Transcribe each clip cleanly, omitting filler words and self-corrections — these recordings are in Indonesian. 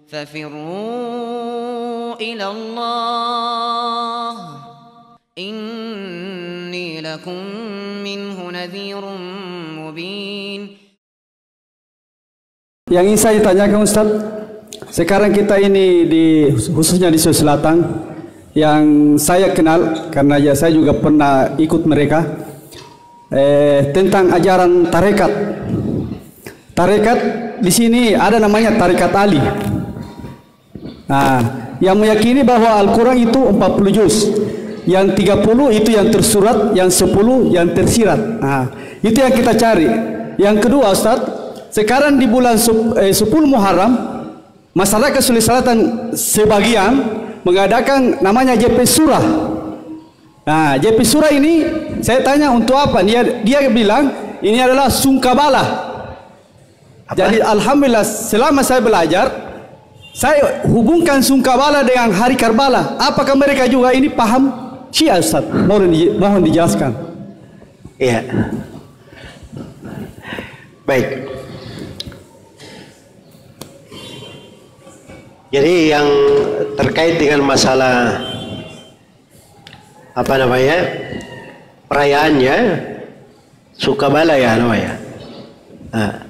ففروا إلى الله إني لكم منه نذير مبين. Yang ingin saya tanyakan Ustaz, sekarang kita ini khususnya di Sulawesi Selatan, yang saya kenal karena ya saya juga pernah ikut mereka, tentang ajaran tarekat. Tarekat di sini ada namanya tarekat Ali. Nah, yang meyakini bahwa Al-Quran itu 40 juz, yang 30 itu yang tersurat, yang 10 yang tersirat. Nah, itu yang kita cari. Yang kedua Ustaz, sekarang di bulan 10 Muharram, masyarakat Sulawesi Selatan sebagian mengadakan namanya JP Surah. Nah, JP Surah ini saya tanya untuk apa? Dia bilang ini adalah sungkabala. Jadi alhamdulillah selama saya belajar, saya hubungkan sungkabala dengan hari Karbala. Apakah mereka juga ini paham Syiah Ustaz? Mohon dijelaskan. Iya. Baik. Jadi yang terkait dengan masalah apa namanya, perayaannya Sukabala ya namanya. Nah,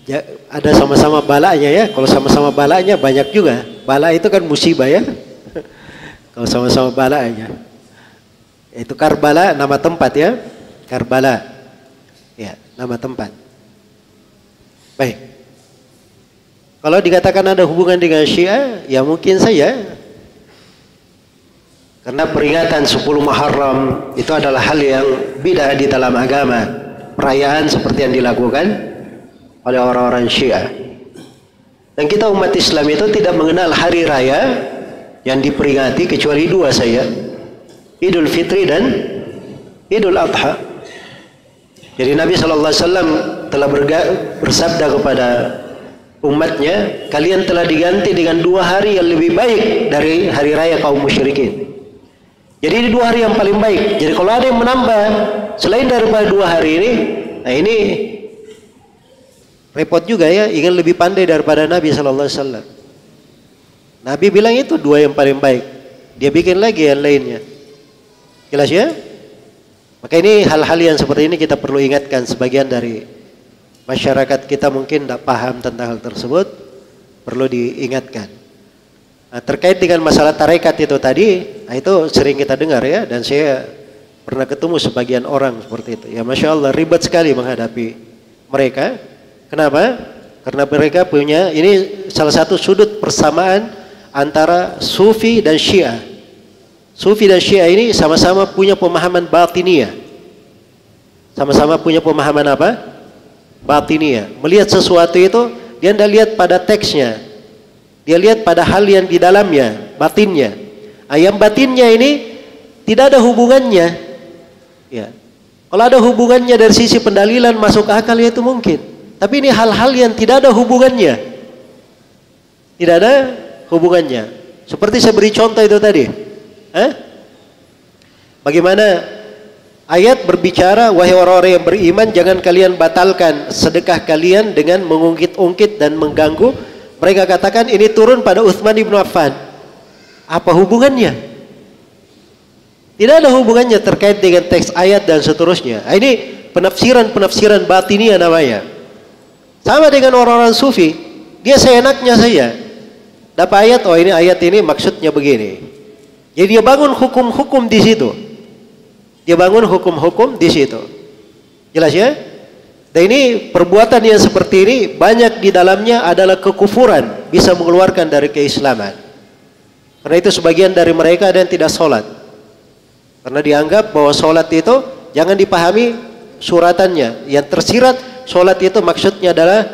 ya ada sama-sama balanya ya. Kalau sama-sama balanya banyak juga. Bala itu kan musibah ya. Kalau sama-sama balanya. Itu Karbala nama tempat ya. Karbala. Ya, nama tempat. Baik. Kalau dikatakan ada hubungan dengan Syiah, ya mungkin saja. Karena peringatan 10 Muharram itu adalah hal yang bid'ah di dalam agama. Perayaan seperti yang dilakukan oleh orang-orang Syiah. Dan kita umat Islam itu tidak mengenal hari raya yang diperingati kecuali dua saja, Idul Fitri dan Idul Adha. Jadi Nabi SAW telah bersabda kepada umatnya, kalian telah diganti dengan 2 hari yang lebih baik dari hari raya kaum musyrikin. Jadi ini 2 hari yang paling baik. Jadi kalau ada yang menambah selain daripada 2 hari ini, nah ini repot juga ya, ingin lebih pandai daripada Nabi SAW. Nabi bilang itu 2 yang paling baik. Dia bikin lagi yang lainnya. Jelas ya? Maka ini hal-hal yang seperti ini kita perlu ingatkan. Sebagian dari masyarakat kita mungkin tidak paham tentang hal tersebut. Perlu diingatkan. Nah, terkait dengan masalah tarekat itu tadi, nah itu sering kita dengar ya. Dan saya pernah ketemu sebagian orang seperti itu. Ya Masya Allah, ribet sekali menghadapi mereka. Kenapa? Karena mereka punya, ini salah satu sudut persamaan antara Sufi dan Syiah. Sufi dan Syiah ini sama-sama punya pemahaman batiniyah. Sama-sama punya pemahaman apa? Batiniyah. Melihat sesuatu itu, dia tidak lihat pada teksnya. Dia lihat pada hal yang di dalamnya, batinnya. Yang batinnya ini tidak ada hubungannya. Ya. Kalau ada hubungannya dari sisi pendalilan masuk akal ya itu mungkin. Tapi ini hal-hal yang tidak ada hubungannya. Tidak ada hubungannya. Seperti saya beri contoh itu tadi. Bagaimana ayat berbicara, wahai orang-orang yang beriman, jangan kalian batalkan sedekah kalian dengan mengungkit-ungkit dan mengganggu. Mereka katakan ini turun pada Utsman ibn Affan. Apa hubungannya? Tidak ada hubungannya terkait dengan teks ayat dan seterusnya. Ini penafsiran batiniyah namanya. Sama dengan orang-orang Sufi, dia seenaknya saja. Dapat ayat, oh ini ayat ini maksudnya begini. Jadi dia bangun hukum-hukum di situ. Dia bangun hukum-hukum di situ. Jelas ya? Dan ini perbuatan yang seperti ini banyak di dalamnya adalah kekufuran, bisa mengeluarkan dari keislaman. Karena itu sebagian dari mereka ada yang tidak sholat. Karena dianggap bahwa sholat itu jangan dipahami suratannya. Yang tersirat sholat itu maksudnya adalah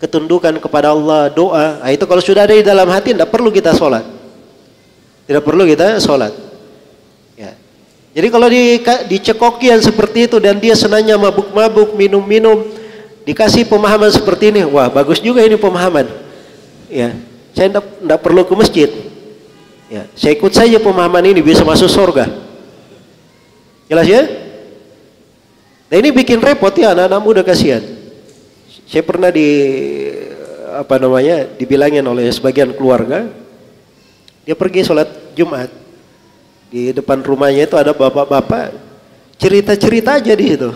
ketundukan kepada Allah, doa. Nah, itu kalau sudah ada di dalam hati tidak perlu kita sholat. Tidak perlu kita sholat. Ya. Jadi kalau dicekoki yang seperti itu dan dia senangnya mabuk-mabuk, minum-minum, dikasih pemahaman seperti ini, wah bagus juga ini pemahaman. Ya, saya tidak perlu ke masjid. Ya, saya ikut saja pemahaman ini bisa masuk surga. Jelas ya? Nah ini bikin repot ya anak-anak muda, kasihan. Saya pernah dibilangin oleh sebagian keluarga, dia pergi sholat Jumat. Di depan rumahnya itu ada bapak-bapak cerita-cerita aja di situ.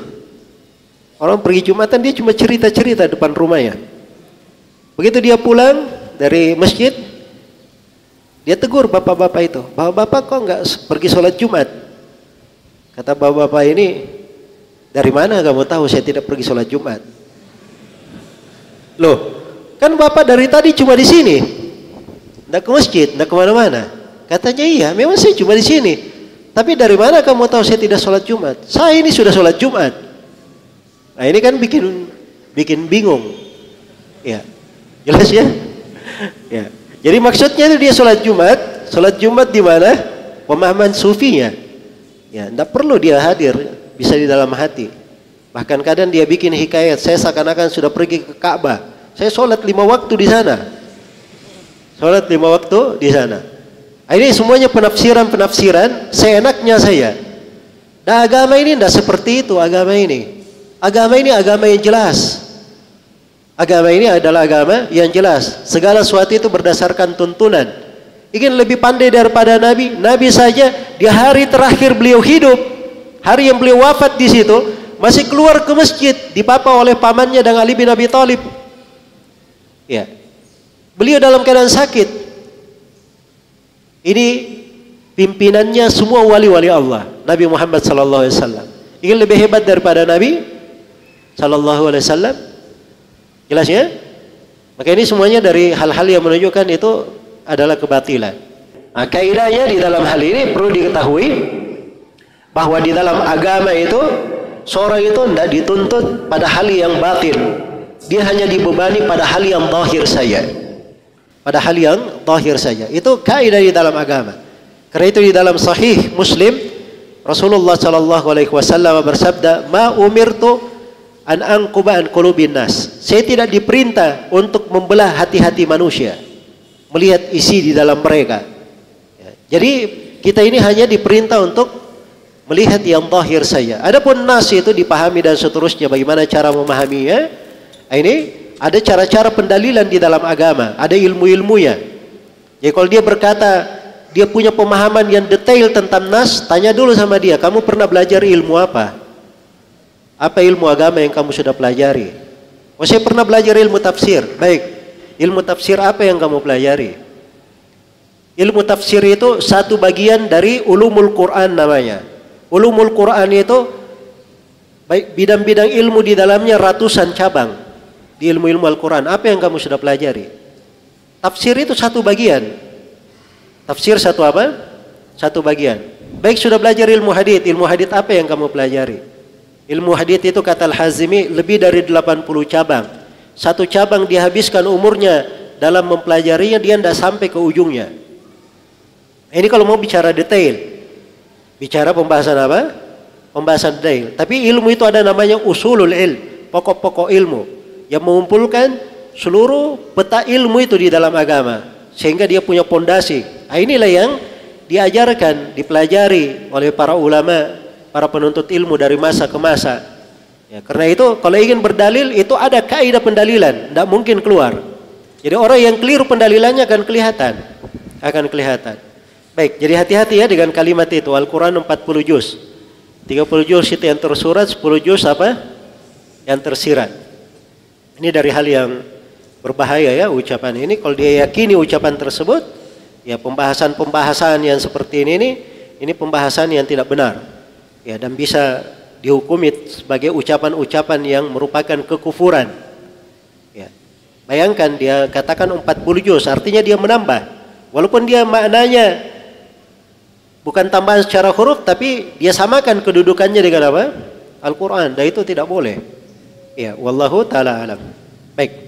Orang pergi Jumatan dia cuma cerita-cerita depan rumahnya. Begitu dia pulang dari masjid, dia tegur bapak-bapak itu. Bapak-bapak kok nggak pergi sholat Jumat? Kata bapak-bapak ini, dari mana kamu tahu saya tidak pergi sholat Jumat? Loh, kan bapak dari tadi cuma di sini, nggak ke masjid, nggak kemana-mana. Katanya iya, memang saya cuma di sini. Tapi dari mana kamu tahu saya tidak sholat Jumat? Saya ini sudah sholat Jumat. Nah ini kan bikin bingung. Ya, jelas ya? Ya. Jadi maksudnya itu dia sholat Jumat di mana? Pemahaman sufinya. Ya, tidak perlu dia hadir, bisa di dalam hati. Bahkan kadang dia bikin hikayat, saya seakan-akan sudah pergi ke Ka'bah. Saya sholat 5 waktu di sana. Sholat 5 waktu di sana. Ini semuanya penafsiran seenaknya saya. Nah agama ini tidak seperti itu agama ini. Agama ini agama yang jelas. Agama ini adalah agama yang jelas. Segala sesuatu itu berdasarkan tuntunan. Ingin lebih pandai daripada Nabi. Nabi saja di hari terakhir beliau hidup, hari yang beliau wafat di situ, masih keluar ke masjid dipapa oleh pamannya dan Ali bin Abi Thalib. Ya, beliau dalam keadaan sakit. Ini pimpinannya semua wali-wali Allah, Nabi Muhammad sallallahu alaihi wasallam. Ingin lebih hebat daripada Nabi sallallahu alaihi wasallam? Jelas ya? Maka ini semuanya dari hal-hal yang menunjukkan itu adalah kebatilan. Nah, kaidahnya di dalam hal ini perlu diketahui bahwa di dalam agama itu seorang itu tidak dituntut pada hal yang batin. Dia hanya dibebani pada hal yang zahir saja. Pada hal yang zahir saja. Itu kaidah di dalam agama. Karena itu di dalam Sahih Muslim Rasulullah sallallahu alaihi wasallam bersabda, "Ma umirtu an anquba an qulubin nas." Saya tidak diperintah untuk membelah hati-hati manusia, melihat isi di dalam mereka. Jadi kita ini hanya diperintah untuk melihat yang zahir saja. Adapun nas itu dipahami dan seterusnya, bagaimana cara memahaminya. Ini ada cara-cara pendalilan di dalam agama, ada ilmu-ilmunya. Jadi kalau dia berkata dia punya pemahaman yang detail tentang nas, tanya dulu sama dia, kamu pernah belajar ilmu apa? Apa ilmu agama yang kamu sudah pelajari? Oh, saya pernah belajar ilmu tafsir. Baik, ilmu tafsir apa yang kamu pelajari? Ilmu tafsir itu satu bagian dari ulumul Quran namanya. Ulumul Quran itu baik bidang-bidang ilmu di dalamnya ratusan cabang. Di ilmu-ilmu Al-Quran, apa yang kamu sudah pelajari? Tafsir itu satu bagian. Tafsir satu apa? Satu bagian. Baik sudah belajar ilmu hadith apa yang kamu pelajari? Ilmu hadith itu kata Al-Hazimi lebih dari 80 cabang. Satu cabang dihabiskan umurnya dalam mempelajarinya, dia tidak sampai ke ujungnya. Ini kalau mau bicara detail. Bicara pembahasan apa? Pembahasan detail. Tapi ilmu itu ada namanya usulul ilm, pokok-pokok ilmu, yang mengumpulkan seluruh peta ilmu itu di dalam agama, sehingga dia punya pondasi. Nah, inilah yang diajarkan, dipelajari oleh para ulama, para penuntut ilmu dari masa ke masa. Ya, karena itu kalau ingin berdalil itu ada kaidah pendalilan, tidak mungkin keluar. Jadi orang yang keliru pendalilannya akan kelihatan, Baik, jadi hati-hati ya dengan kalimat itu. Al-Quran 40 juz, 30 juz itu yang tersurat, 10 juz apa? Yang tersirat. Ini dari hal yang berbahaya ya ucapan ini. Kalau dia yakini ucapan tersebut, ya pembahasan yang seperti ini pembahasan yang tidak benar. Ya, dan bisa dihukumi sebagai ucapan-ucapan yang merupakan kekufuran. Ya. Bayangkan dia katakan 40 juz, artinya dia menambah. Walaupun dia maknanya bukan tambahan secara huruf, tapi dia samakan kedudukannya dengan apa? Al-Quran. Dan itu tidak boleh. Ya, wallahu ta'ala alam. Baik.